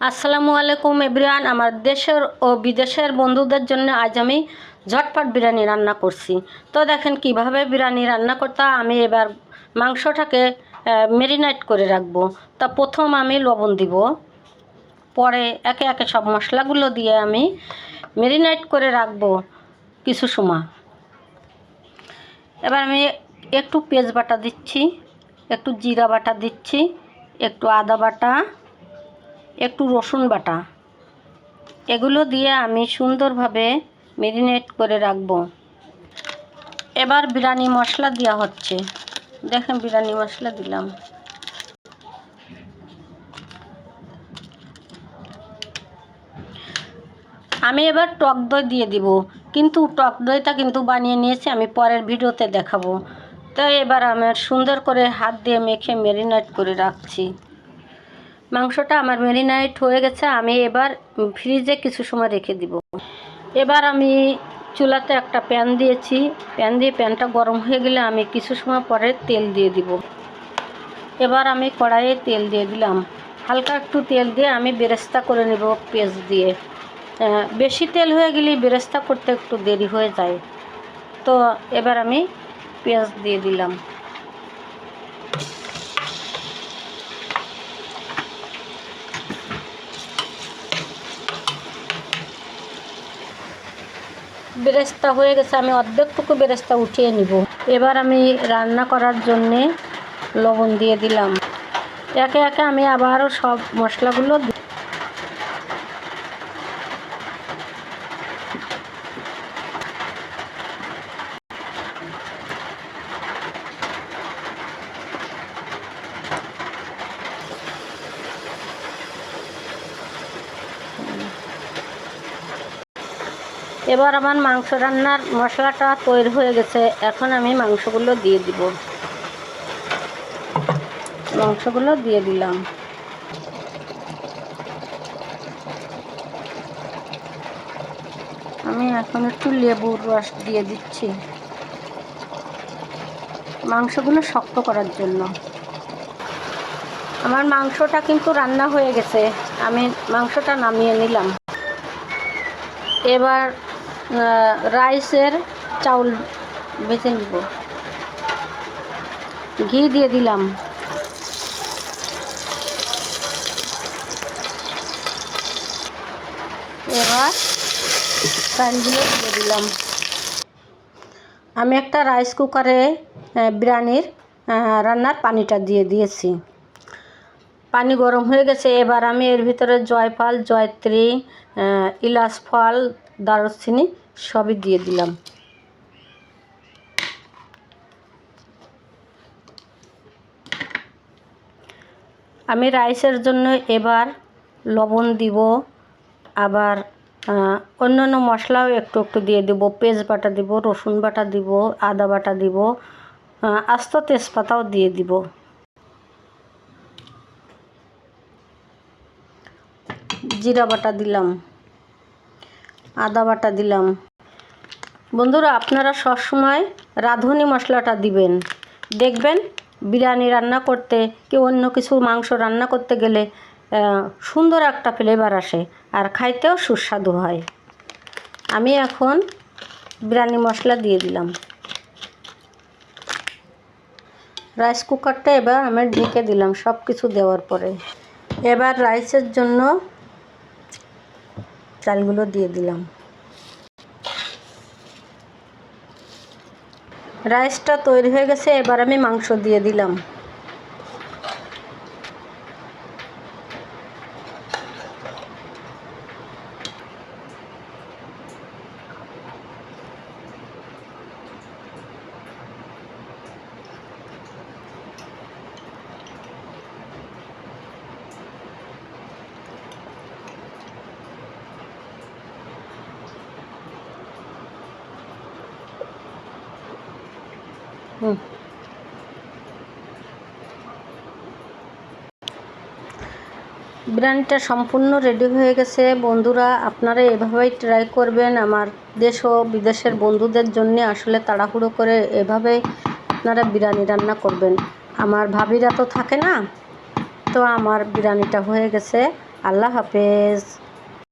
আসসালামু আলাইকুম এভরিওয়ান। আমার দেশের ও বিদেশের বন্ধুদের জন্য আজ আমি ঝটপট বিরিয়ানি রান্না করছি। তো দেখেন কিভাবে বিরিয়ানি রান্না করতে হয়। আমি এবার মাংসটাকে ম্যারিনেট করে রাখবো। তা প্রথম আমি লবণ দিব, পরে একে একে সব মশলাগুলো দিয়ে আমি ম্যারিনেট করে রাখবো কিছু সময়। এবার আমি একটু পেঁয়াজ বাটা দিচ্ছি, একটু জিরা বাটা দিচ্ছি, একটু আদা বাটা, একটু রসুন বাটা, এগুলো দিয়ে আমি সুন্দরভাবে ম্যারিনেট করে রাখবো। এবার বিরিয়ানি মশলা দেওয়া হচ্ছে। দেখেন বিরিয়ানি মশলা দিলাম। আমি এবার টক দই দিয়ে দিব, কিন্তু টক দইটা কিন্তু বানিয়ে নিয়েছি, আমি পরের ভিডিওতে দেখাবো। তো এবার আমার সুন্দর করে হাত দিয়ে মেখে ম্যারিনেট করে রাখছি। মাংসটা আমার ম্যারিনেট হয়ে গেছে, আমি এবার ফ্রিজে কিছু সময় রেখে দিব। এবার আমি চুলাতে একটা প্যান দিয়েছি, প্যান দিয়ে প্যানটা গরম হয়ে গেলে আমি কিছু সময় পরে তেল দিয়ে দিব। এবার আমি কড়াইয়ে তেল দিয়ে দিলাম, হালকা একটু তেল দিয়ে আমি বেরেস্তা করে নেব পেঁয়াজ দিয়ে। বেশি তেল হয়ে গেলে বেরেস্তা করতে একটু দেরি হয়ে যায়। তো এবার আমি পেঁয়াজ দিয়ে দিলাম। বেরেস্তা হয়ে গেছে, আমি অর্ধেকটুকু বেরেস্তা উঠিয়ে নিব। এবার আমি রান্না করার জন্যে লবণ দিয়ে দিলাম। একে একে আমি আবারও সব মশলাগুলো এবার আমার মাংস রান্নার মশলাটা তৈরি হয়ে গেছে। এখন আমি মাংসগুলো দিয়ে দিব। মাংসগুলো দিয়ে দিলাম। আমি এখন একটু লেবুর রস দিয়ে দিচ্ছি মাংসগুলো শক্ত করার জন্য। আমার মাংসটা কিন্তু রান্না হয়ে গেছে, আমি মাংসটা নামিয়ে নিলাম। এবার রাইসের চাউল ভেজে নিব। ঘি দিয়ে দিলাম। এবার চালগুলো দিয়ে দিলাম। আমি একটা রাইস কুকারে বিরিয়ানির রান্নার পানিটা দিয়ে দিয়েছি। পানি গরম হয়ে গেছে। এবার আমি এর ভিতরে জয়ফল, জয়ত্রী, ইলাচ ফল, দারুচিনি সবই দিয়ে দিলাম। আমি রাইসের জন্য এবার লবণ দিব, আবার অন্যান্য মশলাও একটু একটু দিয়ে দেব। পেঁয়াজ বাটা দিব, রসুন বাটা দিব, আদা বাটা দিব, আস্ত তেজপাতাও দিয়ে দিব। জিরা বাটা দিলাম, আদা বাটা দিলাম। বন্ধুরা, আপনারা সবসময় রাঁধুনি মশলাটা দিবেন। দেখবেন বিরিয়ানি রান্না করতে কি অন্য কিছু মাংস রান্না করতে গেলে সুন্দর একটা ফ্লেভার আসে, আর খাইতেও সুস্বাদু হয়। আমি এখন বিরিয়ানি মশলা দিয়ে দিলাম। রাইস কুকারটা এবার আমি ঢেকে দিলাম সব কিছু দেওয়ার পরে। এবার রাইসের জন্য চালগুলো দিয়ে দিলাম। রাইসটা তৈরি হয়ে গেছে, এবার আমি মাংস দিয়ে দিলাম। বিরিয়ানিটা সম্পূর্ণ রেডি হয়ে গেছে। বন্ধুরা, আপনারা এভাবেই ট্রাই করবেন। আমার দেশ ও বিদেশের বন্ধুদের জন্য আসলে তাড়াহুড়ো করে এভাবে আপনারা বিরিয়ানি রান্না করবেন। আমার ভাবিরা তো থাকে না, তো আমার বিরিয়ানিটা হয়ে গেছে। আল্লাহ হাফেজ।